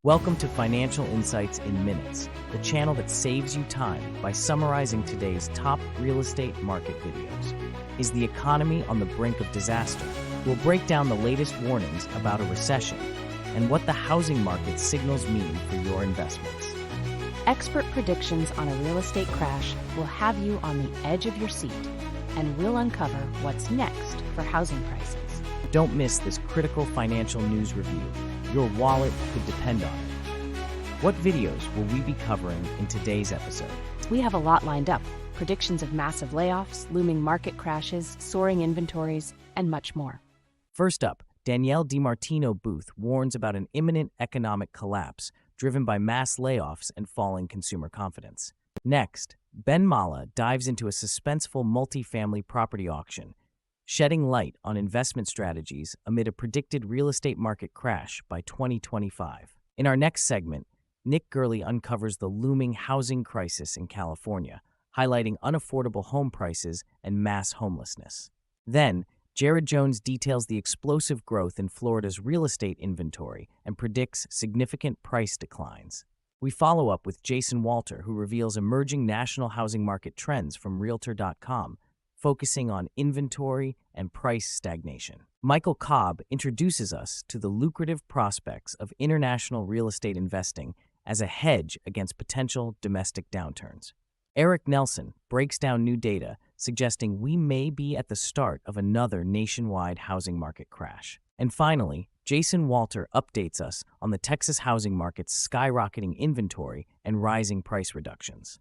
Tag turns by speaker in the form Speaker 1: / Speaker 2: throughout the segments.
Speaker 1: Welcome to Financial Insights in Minutes, the channel that saves you time by summarizing today's top real estate market videos. Is the economy on the brink of disaster? We'll break down the latest warnings about a recession and what the housing market signals mean for your investments.
Speaker 2: Expert predictions on a real estate crash will have you on the edge of your seat, and we'll uncover what's next for housing prices.
Speaker 1: Don't miss this critical financial news review. Your wallet could depend on it. What videos will we be covering in today's episode?
Speaker 2: We have a lot lined up: predictions of massive layoffs, looming market crashes, soaring inventories, and much more.
Speaker 1: First up, Danielle DiMartino Booth warns about an imminent economic collapse driven by mass layoffs and falling consumer confidence. Next, Mallah dives into a suspenseful multifamily property auction, shedding light on investment strategies amid a predicted real estate market crash by 2025. In our next segment, Nick Gurley uncovers the looming housing crisis in California, highlighting unaffordable home prices and mass homelessness. Then, Jared Jones details the explosive growth in Florida's real estate inventory and predicts significant price declines. We follow up with Jason Walter, who reveals emerging national housing market trends from Realtor.com, focusing on inventory and price stagnation. Michael Cobb introduces us to the lucrative prospects of international real estate investing as a hedge against potential domestic downturns. Eric Nelson breaks down new data suggesting we may be at the start of another nationwide housing market crash. And finally, Jason Walter updates us on the Texas housing market's skyrocketing inventory and rising price reductions.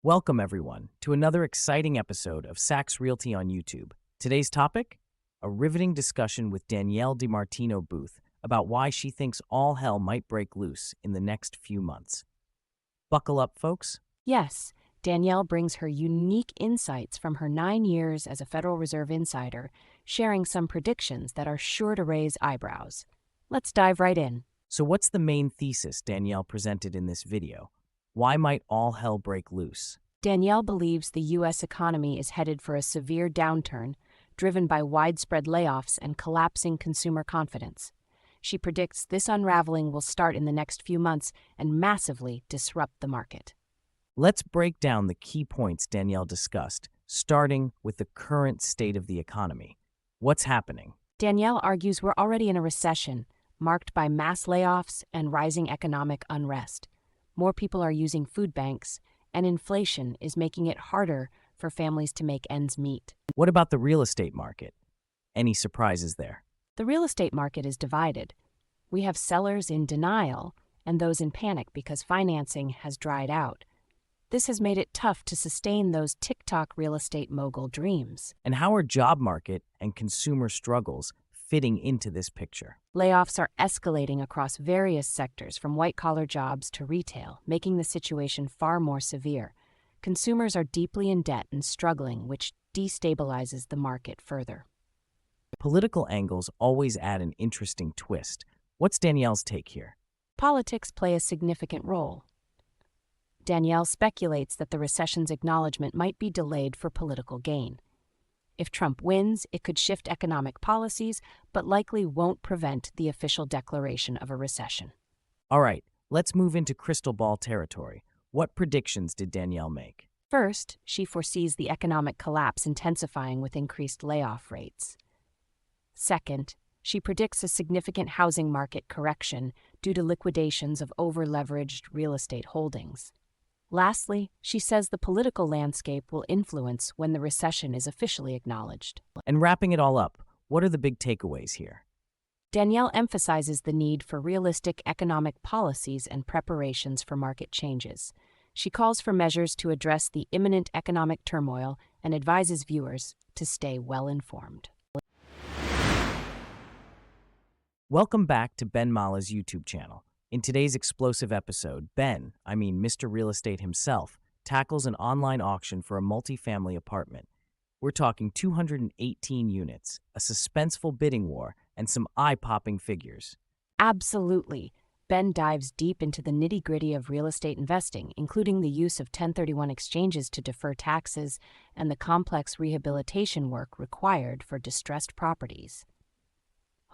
Speaker 1: Welcome, everyone, to another exciting episode of Sachs Realty on YouTube. Today's topic? A riveting discussion with Danielle DiMartino Booth about why she thinks all hell might break loose in the next few months. Buckle up, folks.
Speaker 2: Yes, Danielle brings her unique insights from her 9 years as a Federal Reserve insider, sharing some predictions that are sure to raise eyebrows. Let's dive right in.
Speaker 1: So what's the main thesis Danielle presented in this video? Why might all hell break loose?
Speaker 2: Danielle believes the U.S. economy is headed for a severe downturn, driven by widespread layoffs and collapsing consumer confidence. She predicts this unraveling will start in the next few months and massively disrupt the market.
Speaker 1: Let's break down the key points Danielle discussed, starting with the current state of the economy. What's happening?
Speaker 2: Danielle argues we're already in a recession, marked by mass layoffs and rising economic unrest. More people are using food banks, and inflation is making it harder for families to make ends meet.
Speaker 1: What about the real estate market? Any surprises there?
Speaker 2: The real estate market is divided. We have sellers in denial and those in panic because financing has dried out. This has made it tough to sustain those TikTok real estate mogul dreams.
Speaker 1: And how are job market and consumer struggles fitting into this picture?
Speaker 2: Layoffs are escalating across various sectors, from white-collar jobs to retail, making the situation far more severe. Consumers are deeply in debt and struggling, which destabilizes the market further.
Speaker 1: Political angles always add an interesting twist. What's Danielle's take here?
Speaker 2: Politics play a significant role. Danielle speculates that the recession's acknowledgement might be delayed for political gain. If Trump wins, it could shift economic policies, but likely won't prevent the official declaration of a recession.
Speaker 1: All right, let's move into crystal ball territory. What predictions did Danielle make?
Speaker 2: First, she foresees the economic collapse intensifying with increased layoff rates. Second, she predicts a significant housing market correction due to liquidations of over-leveraged real estate holdings. Lastly, she says the political landscape will influence when the recession is officially acknowledged.
Speaker 1: And wrapping it all up, what are the big takeaways here?
Speaker 2: Danielle emphasizes the need for realistic economic policies and preparations for market changes. She calls for measures to address the imminent economic turmoil and advises viewers to stay well-informed.
Speaker 1: Welcome back to Ben Mallah's YouTube channel. In today's explosive episode, Mr. Real Estate himself, tackles an online auction for a multifamily apartment. We're talking 218 units, a suspenseful bidding war, and some eye-popping figures.
Speaker 2: Absolutely. Ben dives deep into the nitty-gritty of real estate investing, including the use of 1031 exchanges to defer taxes and the complex rehabilitation work required for distressed properties.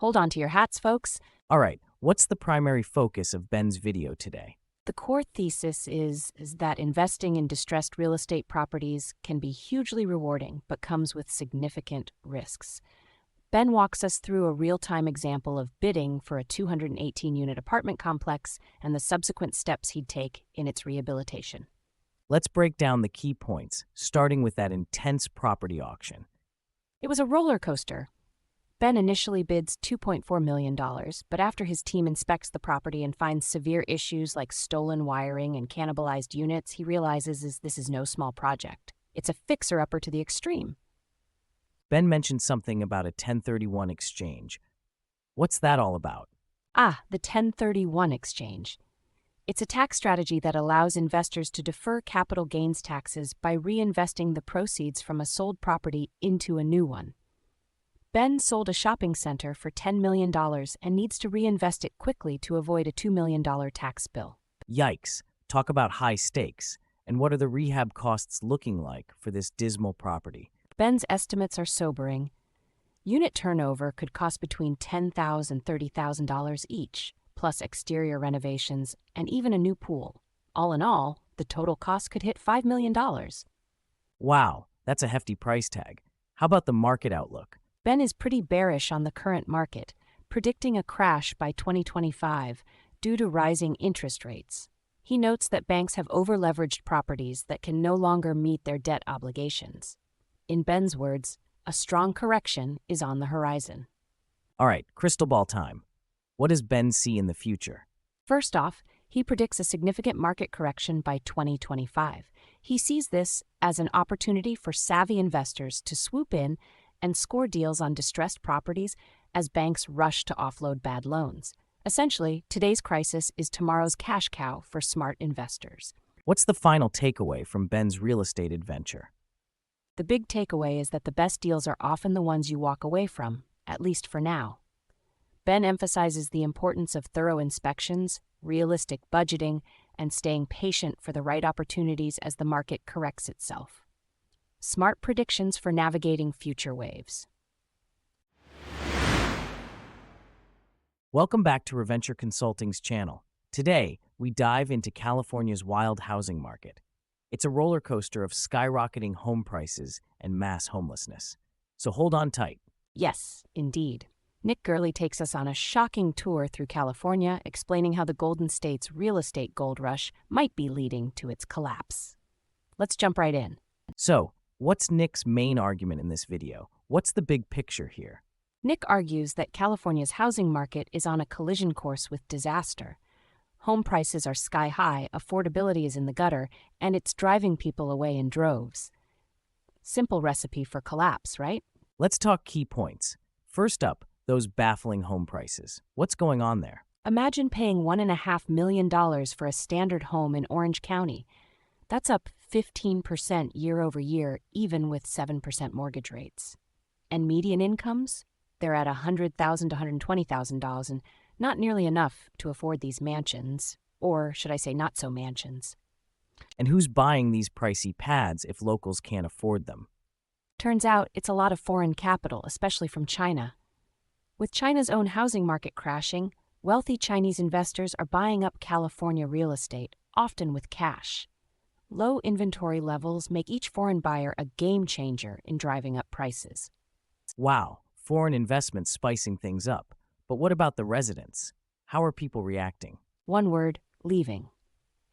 Speaker 2: Hold on to your hats, folks.
Speaker 1: All right, what's the primary focus of Ben's video today?
Speaker 2: The core thesis is that investing in distressed real estate properties can be hugely rewarding, but comes with significant risks. Ben walks us through a real-time example of bidding for a 218-unit apartment complex and the subsequent steps he'd take in its rehabilitation.
Speaker 1: Let's break down the key points, starting with that intense property auction.
Speaker 2: It was a roller coaster. Ben initially bids $2.4 million, but after his team inspects the property and finds severe issues like stolen wiring and cannibalized units, he realizes this is no small project. It's a fixer-upper to the extreme.
Speaker 1: Ben mentioned something about a 1031 exchange. What's that all about?
Speaker 2: The 1031 exchange. It's a tax strategy that allows investors to defer capital gains taxes by reinvesting the proceeds from a sold property into a new one. Ben sold a shopping center for $10 million and needs to reinvest it quickly to avoid a $2 million tax bill.
Speaker 1: Yikes, talk about high stakes. And what are the rehab costs looking like for this dismal property?
Speaker 2: Ben's estimates are sobering. Unit turnover could cost between $10,000 and $30,000 each, plus exterior renovations and even a new pool. All in all, the total cost could hit $5 million.
Speaker 1: Wow, that's a hefty price tag. How about the market outlook?
Speaker 2: Ben is pretty bearish on the current market, predicting a crash by 2025 due to rising interest rates. He notes that banks have over-leveraged properties that can no longer meet their debt obligations. In Ben's words, a strong correction is on the horizon.
Speaker 1: All right, crystal ball time. What does Ben see in the future?
Speaker 2: First off, he predicts a significant market correction by 2025. He sees this as an opportunity for savvy investors to swoop in and score deals on distressed properties as banks rush to offload bad loans. Essentially, today's crisis is tomorrow's cash cow for smart investors.
Speaker 1: What's the final takeaway from Ben's real estate adventure?
Speaker 2: The big takeaway is that the best deals are often the ones you walk away from, at least for now. Ben emphasizes the importance of thorough inspections, realistic budgeting, and staying patient for the right opportunities as the market corrects itself. Smart predictions for navigating future waves.
Speaker 1: Welcome back to Reventure Consulting's channel. Today, we dive into California's wild housing market. It's a roller coaster of skyrocketing home prices and mass homelessness. So hold on tight.
Speaker 2: Yes, indeed. Nick Gurley takes us on a shocking tour through California, explaining how the Golden State's real estate gold rush might be leading to its collapse. Let's jump right in.
Speaker 1: So, what's Nick's main argument in this video? What's the big picture here?
Speaker 2: Nick argues that California's housing market is on a collision course with disaster. Home prices are sky high, affordability is in the gutter, and it's driving people away in droves. Simple recipe for collapse, right?
Speaker 1: Let's talk key points. First up, those baffling home prices. What's going on there?
Speaker 2: Imagine paying $1.5 million for a standard home in Orange County. That's up 15% year over year, even with 7% mortgage rates. And median incomes? They're at $100,000 to $120,000, and not nearly enough to afford these mansions, or should I say not so mansions.
Speaker 1: And who's buying these pricey pads if locals can't afford them?
Speaker 2: Turns out it's a lot of foreign capital, especially from China. With China's own housing market crashing, wealthy Chinese investors are buying up California real estate, often with cash. Low inventory levels make each foreign buyer a game changer in driving up prices.
Speaker 1: Wow, foreign investments spicing things up. But what about the residents? How are people reacting?
Speaker 2: One word, leaving.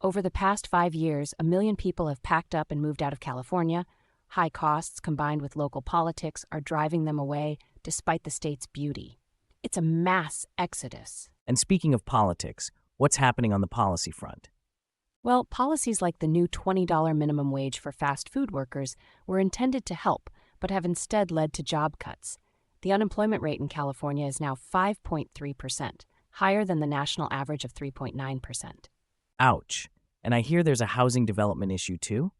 Speaker 2: Over the past 5 years, 1 million people have packed up and moved out of California. High costs combined with local politics are driving them away despite the state's beauty. It's a mass exodus.
Speaker 1: And speaking of politics, what's happening on the policy front?
Speaker 2: Well, policies like the new $20 minimum wage for fast food workers were intended to help, but have instead led to job cuts. The unemployment rate in California is now 5.3%, higher than the national average of 3.9%.
Speaker 1: Ouch. And I hear there's a housing development issue too?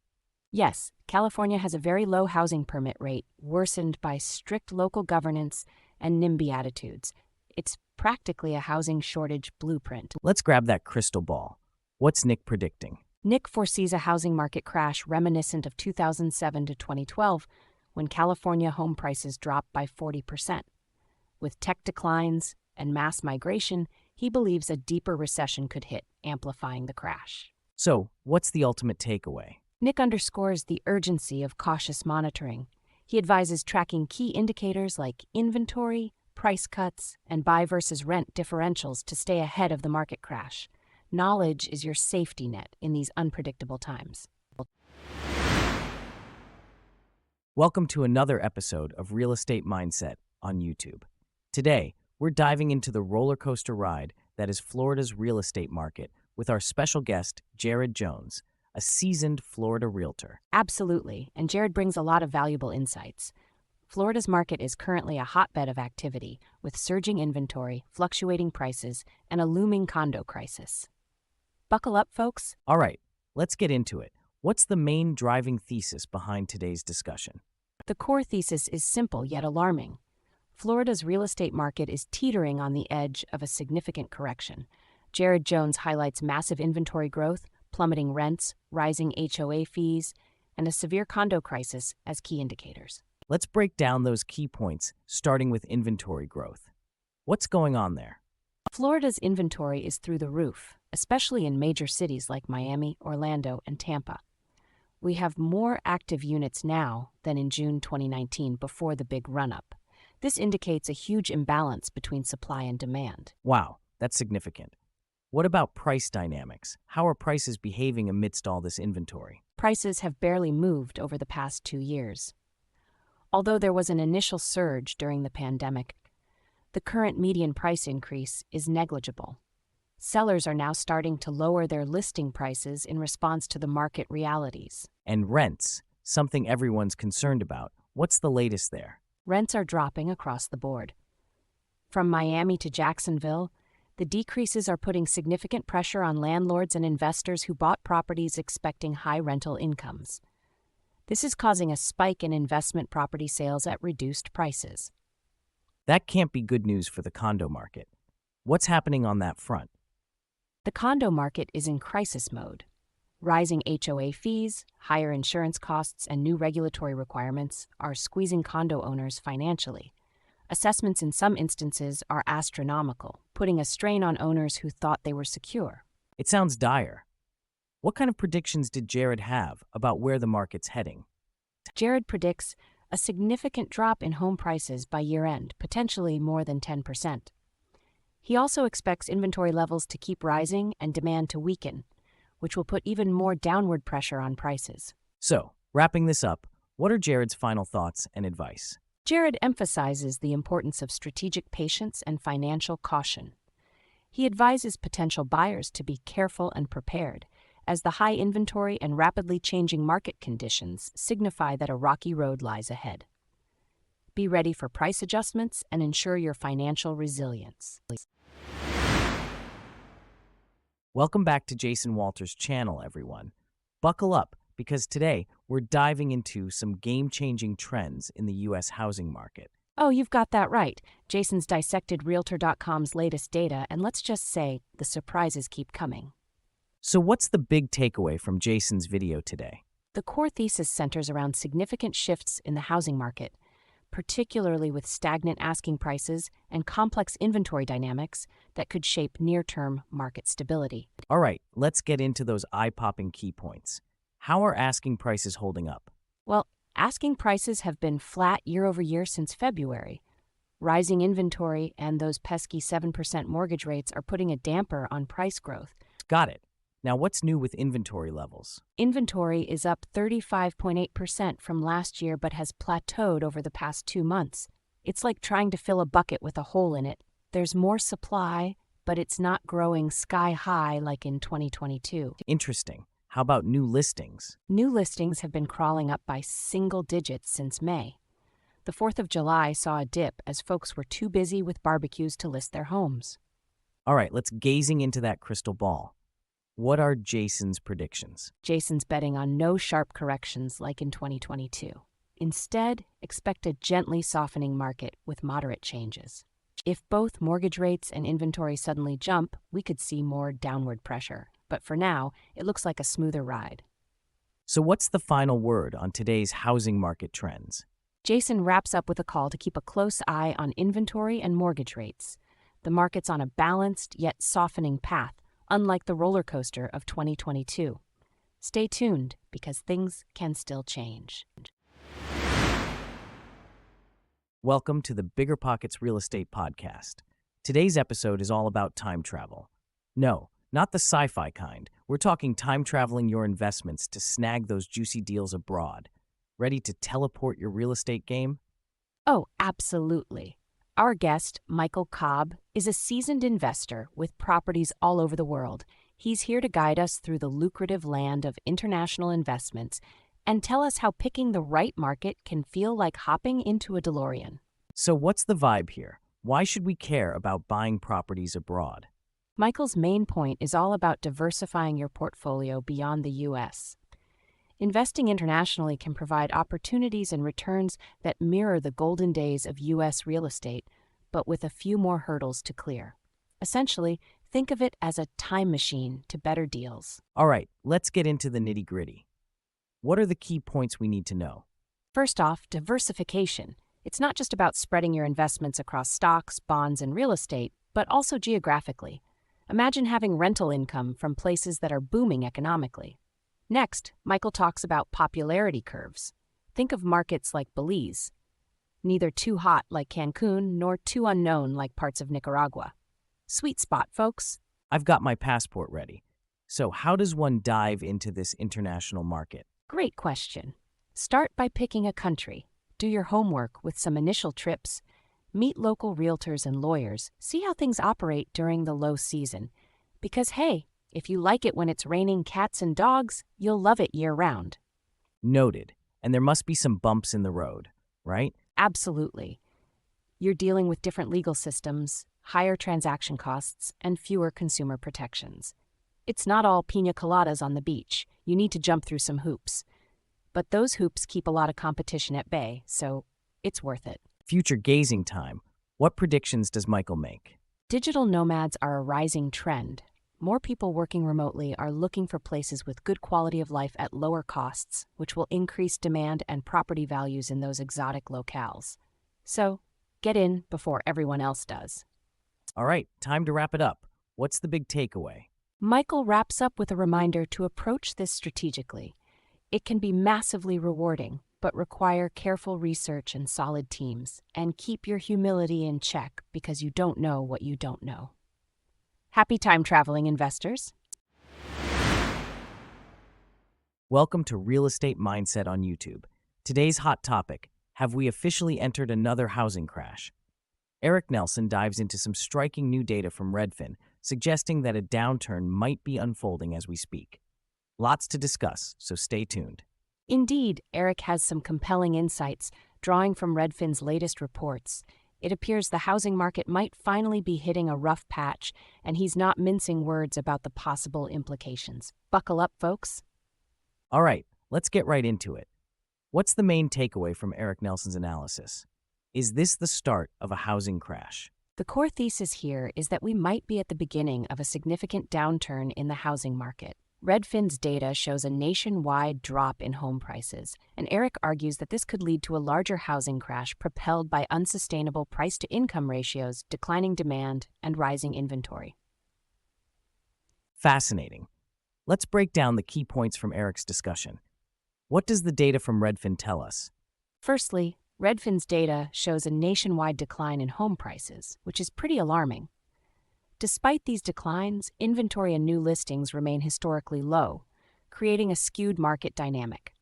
Speaker 2: Yes, California has a very low housing permit rate, worsened by strict local governance and NIMBY attitudes. It's practically a housing shortage blueprint.
Speaker 1: Let's grab that crystal ball. What's Nick predicting?
Speaker 2: Nick foresees a housing market crash reminiscent of 2007 to 2012, when California home prices dropped by 40%. With tech declines and mass migration, he believes a deeper recession could hit, amplifying the crash.
Speaker 1: So, what's the ultimate takeaway?
Speaker 2: Nick underscores the urgency of cautious monitoring. He advises tracking key indicators like inventory, price cuts, and buy versus rent differentials to stay ahead of the market crash. Knowledge is your safety net in these unpredictable times.
Speaker 1: Welcome to another episode of Real Estate Mindset on YouTube. Today, we're diving into the roller coaster ride that is Florida's real estate market with our special guest, Jared Jones, a seasoned Florida realtor.
Speaker 2: Absolutely, and Jared brings a lot of valuable insights. Florida's market is currently a hotbed of activity, with surging inventory, fluctuating prices, and a looming condo crisis. Buckle up, folks.
Speaker 1: All right, let's get into it. What's the main driving thesis behind today's discussion?
Speaker 2: The core thesis is simple yet alarming. Florida's real estate market is teetering on the edge of a significant correction. Jared Jones highlights massive inventory growth, plummeting rents, rising HOA fees, and a severe condo crisis as key indicators.
Speaker 1: Let's break down those key points, starting with inventory growth. What's going on there?
Speaker 2: Florida's inventory is through the roof, especially in major cities like Miami, Orlando, and Tampa. We have more active units now than in June 2019 before the big run-up. This indicates a huge imbalance between supply and demand.
Speaker 1: Wow, that's significant. What about price dynamics? How are prices behaving amidst all this inventory?
Speaker 2: Prices have barely moved over the past 2 years. Although there was an initial surge during the pandemic, the current median price increase is negligible. Sellers are now starting to lower their listing prices in response to the market realities.
Speaker 1: And rents, something everyone's concerned about. What's the latest there?
Speaker 2: Rents are dropping across the board. From Miami to Jacksonville, the decreases are putting significant pressure on landlords and investors who bought properties expecting high rental incomes. This is causing a spike in investment property sales at reduced prices.
Speaker 1: That can't be good news for the condo market. What's happening on that front?
Speaker 2: The condo market is in crisis mode. Rising HOA fees, higher insurance costs, and new regulatory requirements are squeezing condo owners financially. Assessments in some instances are astronomical, putting a strain on owners who thought they were secure.
Speaker 1: It sounds dire. What kind of predictions did Jared have about where the market's heading?
Speaker 2: Jared predicts a significant drop in home prices by year-end, potentially more than 10%. He also expects inventory levels to keep rising and demand to weaken, which will put even more downward pressure on prices.
Speaker 1: So, wrapping this up, what are Jared's final thoughts and advice?
Speaker 2: Jared emphasizes the importance of strategic patience and financial caution. He advises potential buyers to be careful and prepared, as the high inventory and rapidly changing market conditions signify that a rocky road lies ahead. Be ready for price adjustments and ensure your financial resilience.
Speaker 1: Welcome back to Jason Walters' channel, everyone. Buckle up, because today we're diving into some game-changing trends in the U.S. housing market.
Speaker 2: Oh, you've got that right. Jason's dissected Realtor.com's latest data, and let's just say the surprises keep coming.
Speaker 1: So what's the big takeaway from Jason's video today?
Speaker 2: The core thesis centers around significant shifts in the housing market, particularly with stagnant asking prices and complex inventory dynamics that could shape near-term market stability.
Speaker 1: All right, let's get into those eye-popping key points. How are asking prices holding up?
Speaker 2: Well, asking prices have been flat year over year since February. Rising inventory and those pesky 7% mortgage rates are putting a damper on price growth.
Speaker 1: Got it. Now, what's new with inventory levels?
Speaker 2: Inventory is up 35.8% from last year but has plateaued over the past 2 months. It's like trying to fill a bucket with a hole in it. There's more supply, but it's not growing sky high like in 2022.
Speaker 1: Interesting. How about new listings?
Speaker 2: New listings have been crawling up by single digits since May. The 4th of July saw a dip as folks were too busy with barbecues to list their homes.
Speaker 1: All right, let's gazing into that crystal ball. What are Jason's predictions?
Speaker 2: Jason's betting on no sharp corrections like in 2022. Instead, expect a gently softening market with moderate changes. If both mortgage rates and inventory suddenly jump, we could see more downward pressure. But for now, it looks like a smoother ride.
Speaker 1: So what's the final word on today's housing market trends?
Speaker 2: Jason wraps up with a call to keep a close eye on inventory and mortgage rates. The market's on a balanced yet softening path, unlike the roller coaster of 2022. Stay tuned because things can still change.
Speaker 1: Welcome to the BiggerPockets Real Estate Podcast. Today's episode is all about time travel. No, not the sci-fi kind. We're talking time traveling your investments to snag those juicy deals abroad. Ready to teleport your real estate game?
Speaker 2: Oh, absolutely. Our guest, Michael Cobb, is a seasoned investor with properties all over the world. He's here to guide us through the lucrative land of international investments and tell us how picking the right market can feel like hopping into a DeLorean.
Speaker 1: So what's the vibe here? Why should we care about buying properties abroad?
Speaker 2: Michael's main point is all about diversifying your portfolio beyond the U.S. Investing internationally can provide opportunities and returns that mirror the golden days of U.S. real estate, but with a few more hurdles to clear. Essentially, think of it as a time machine to better deals.
Speaker 1: All right, let's get into the nitty-gritty. What are the key points we need to know?
Speaker 2: First off, diversification. It's not just about spreading your investments across stocks, bonds, and real estate, but also geographically. Imagine having rental income from places that are booming economically. Next, Michael talks about popularity curves. Think of markets like Belize. Neither too hot like Cancun, nor too unknown like parts of Nicaragua. Sweet spot, folks.
Speaker 1: I've got my passport ready. So how does one dive into this international market?
Speaker 2: Great question. Start by picking a country. Do your homework with some initial trips. Meet local realtors and lawyers. See how things operate during the low season. Because hey, if you like it when it's raining cats and dogs, you'll love it year-round.
Speaker 1: Noted. And there must be some bumps in the road, right?
Speaker 2: Absolutely. You're dealing with different legal systems, higher transaction costs, and fewer consumer protections. It's not all piña coladas on the beach. You need to jump through some hoops. But those hoops keep a lot of competition at bay, so it's worth it.
Speaker 1: Future gazing time. What predictions does Michael make?
Speaker 2: Digital nomads are a rising trend. More people working remotely are looking for places with good quality of life at lower costs, which will increase demand and property values in those exotic locales. So, get in before everyone else does.
Speaker 1: All right, time to wrap it up. What's the big takeaway?
Speaker 2: Michael wraps up with a reminder to approach this strategically. It can be massively rewarding, but require careful research and solid teams, and keep your humility in check because you don't know what you don't know. Happy time traveling, investors.
Speaker 1: Welcome to Real Estate Mindset on YouTube. Today's hot topic: have we officially entered another housing crash? Eric Nelson dives into some striking new data from Redfin, suggesting that a downturn might be unfolding as we speak. Lots to discuss, so stay tuned.
Speaker 2: Indeed, Eric has some compelling insights, drawing from Redfin's latest reports. It appears the housing market might finally be hitting a rough patch, and he's not mincing words about the possible implications. Buckle up, folks.
Speaker 1: All right, let's get right into it. What's the main takeaway from Eric Nelson's analysis? Is this the start of a housing crash?
Speaker 2: The core thesis here is that we might be at the beginning of a significant downturn in the housing market. Redfin's data shows a nationwide drop in home prices, and Eric argues that this could lead to a larger housing crash propelled by unsustainable price-to-income ratios, declining demand, and rising inventory.
Speaker 1: Fascinating. Let's break down the key points from Eric's discussion. What does the data from Redfin tell us?
Speaker 2: Firstly, Redfin's data shows a nationwide decline in home prices, which is pretty alarming. Despite these declines, inventory and new listings remain historically low, creating a skewed market dynamic.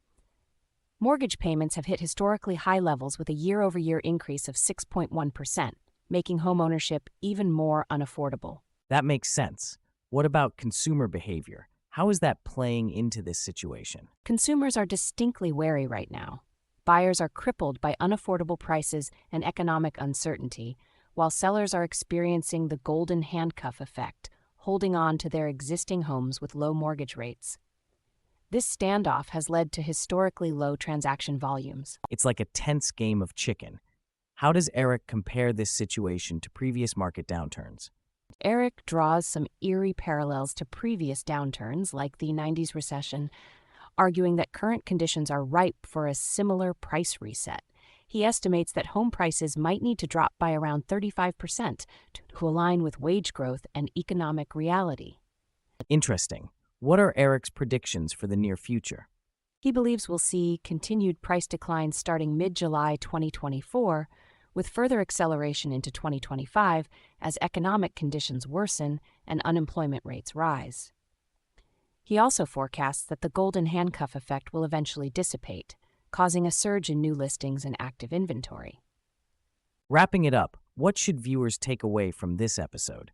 Speaker 2: Mortgage payments have hit historically high levels with a year-over-year increase of 6.1%, making homeownership even more unaffordable.
Speaker 1: That makes sense. What about consumer behavior? How is that playing into this situation?
Speaker 2: Consumers are distinctly wary right now. Buyers are crippled by unaffordable prices and economic uncertainty, while sellers are experiencing the golden handcuff effect, holding on to their existing homes with low mortgage rates. This standoff has led to historically low transaction volumes.
Speaker 1: It's like a tense game of chicken. How does Eric compare this situation to previous market downturns?
Speaker 2: Eric draws some eerie parallels to previous downturns, like the 90s recession, arguing that current conditions are ripe for a similar price reset. He estimates that home prices might need to drop by around 35% to align with wage growth and economic reality.
Speaker 1: Interesting. What are Eric's predictions for the near future?
Speaker 2: He believes we'll see continued price declines starting mid-July 2024, with further acceleration into 2025 as economic conditions worsen and unemployment rates rise. He also forecasts that the golden handcuff effect will eventually dissipate, causing a surge in new listings and active inventory.
Speaker 1: Wrapping it up, what should viewers take away from this episode?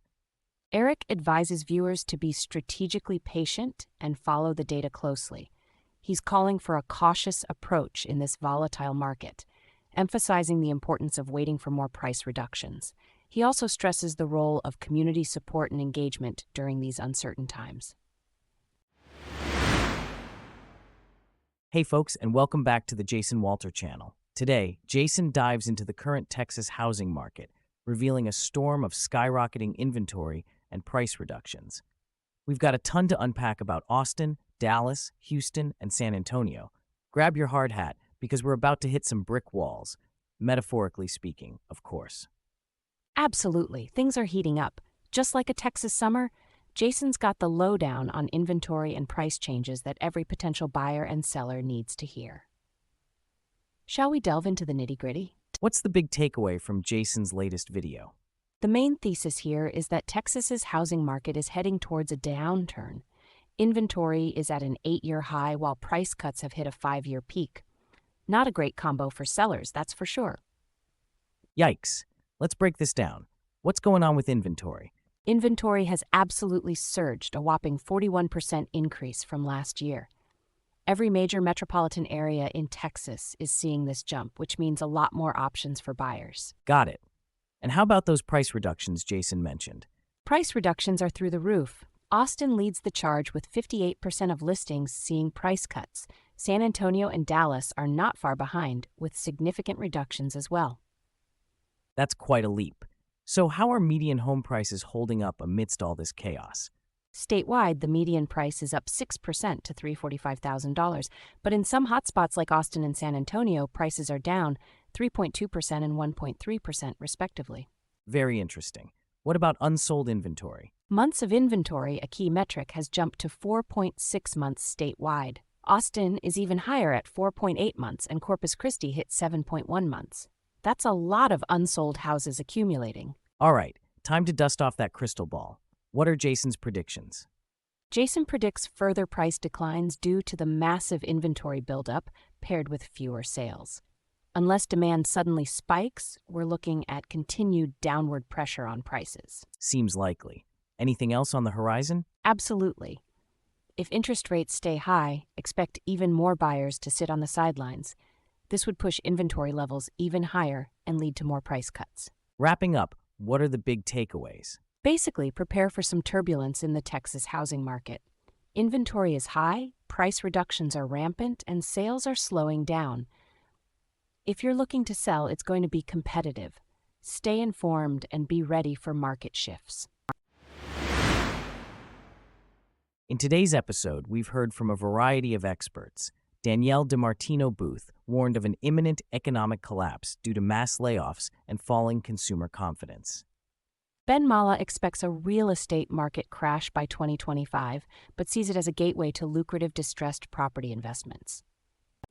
Speaker 2: Eric advises viewers to be strategically patient and follow the data closely. He's calling for a cautious approach in this volatile market, emphasizing the importance of waiting for more price reductions. He also stresses the role of community support and engagement during these uncertain times.
Speaker 1: Hey folks, and welcome back to the Jason Walter channel. Today, Jason dives into the current Texas housing market, revealing a storm of skyrocketing inventory and price reductions. We've got a ton to unpack about Austin, Dallas, Houston, and San Antonio. Grab your hard hat because we're about to hit some brick walls, metaphorically speaking, of course.
Speaker 2: Absolutely, things are heating up. Just like a Texas summer, Jason's got the lowdown on inventory and price changes that every potential buyer and seller needs to hear. Shall we delve into the nitty-gritty?
Speaker 1: What's the big takeaway from Jason's latest video?
Speaker 2: The main thesis here is that Texas's housing market is heading towards a downturn. Inventory is at an 8-year high while price cuts have hit a 5-year peak. Not a great combo for sellers, that's for sure.
Speaker 1: Yikes. Let's break this down. What's going on with inventory?
Speaker 2: Inventory has absolutely surged, a whopping 41% increase from last year. Every major metropolitan area in Texas is seeing this jump, which means a lot more options for buyers.
Speaker 1: Got it. And how about those price reductions Jason mentioned?
Speaker 2: Price reductions are through the roof. Austin leads the charge with 58% of listings seeing price cuts. San Antonio and Dallas are not far behind, with significant reductions as well.
Speaker 1: That's quite a leap. So how are median home prices holding up amidst all this chaos?
Speaker 2: Statewide, the median price is up 6% to $345,000, but in some hotspots like Austin and San Antonio, prices are down 3.2% and 1.3% respectively.
Speaker 1: Very interesting. What about unsold inventory?
Speaker 2: Months of inventory, a key metric, has jumped to 4.6 months statewide. Austin is even higher at 4.8 months, and Corpus Christi hit 7.1 months. That's a lot of unsold houses accumulating.
Speaker 1: All right, time to dust off that crystal ball. What are Jason's predictions?
Speaker 2: Jason predicts further price declines due to the massive inventory buildup paired with fewer sales. Unless demand suddenly spikes, we're looking at continued downward pressure on prices.
Speaker 1: Seems likely. Anything else on the horizon?
Speaker 2: Absolutely. If interest rates stay high, expect even more buyers to sit on the sidelines. This would push inventory levels even higher and lead to more price cuts.
Speaker 1: Wrapping up, what are the big takeaways?
Speaker 2: Basically, prepare for some turbulence in the Texas housing market. Inventory is high, price reductions are rampant, and sales are slowing down. If you're looking to sell, it's going to be competitive. Stay informed and be ready for market shifts.
Speaker 1: In today's episode, we've heard from a variety of experts. Danielle DiMartino Booth warned of an imminent economic collapse due to mass layoffs and falling consumer confidence.
Speaker 2: Ben Mallah expects a real estate market crash by 2025, but sees it as a gateway to lucrative distressed property investments.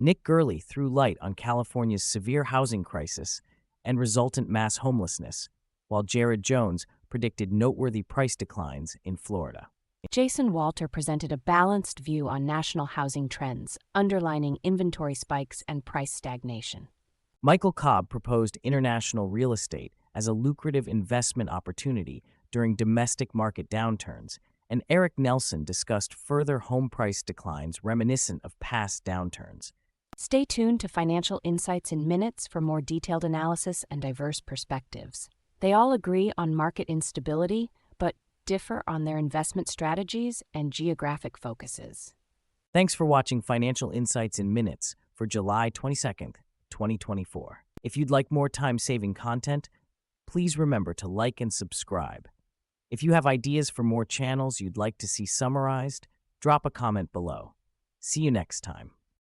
Speaker 1: Nick Gurley threw light on California's severe housing crisis and resultant mass homelessness, while Jared Jones predicted noteworthy price declines in Florida.
Speaker 2: Jason Walter presented a balanced view on national housing trends, underlining inventory spikes and price stagnation.
Speaker 1: Michael Cobb proposed international real estate as a lucrative investment opportunity during domestic market downturns, and Eric Nelson discussed further home price declines reminiscent of past downturns.
Speaker 2: Stay tuned to Financial Insights in Minutes for more detailed analysis and diverse perspectives. They all agree on market instability, but differ on their investment strategies and geographic focuses.
Speaker 1: Thanks for watching Financial Insights in Minutes for July 22nd, 2024. If you'd like more time-saving content, please remember to like and subscribe. If you have ideas for more channels you'd like to see summarized, drop a comment below. See you next time.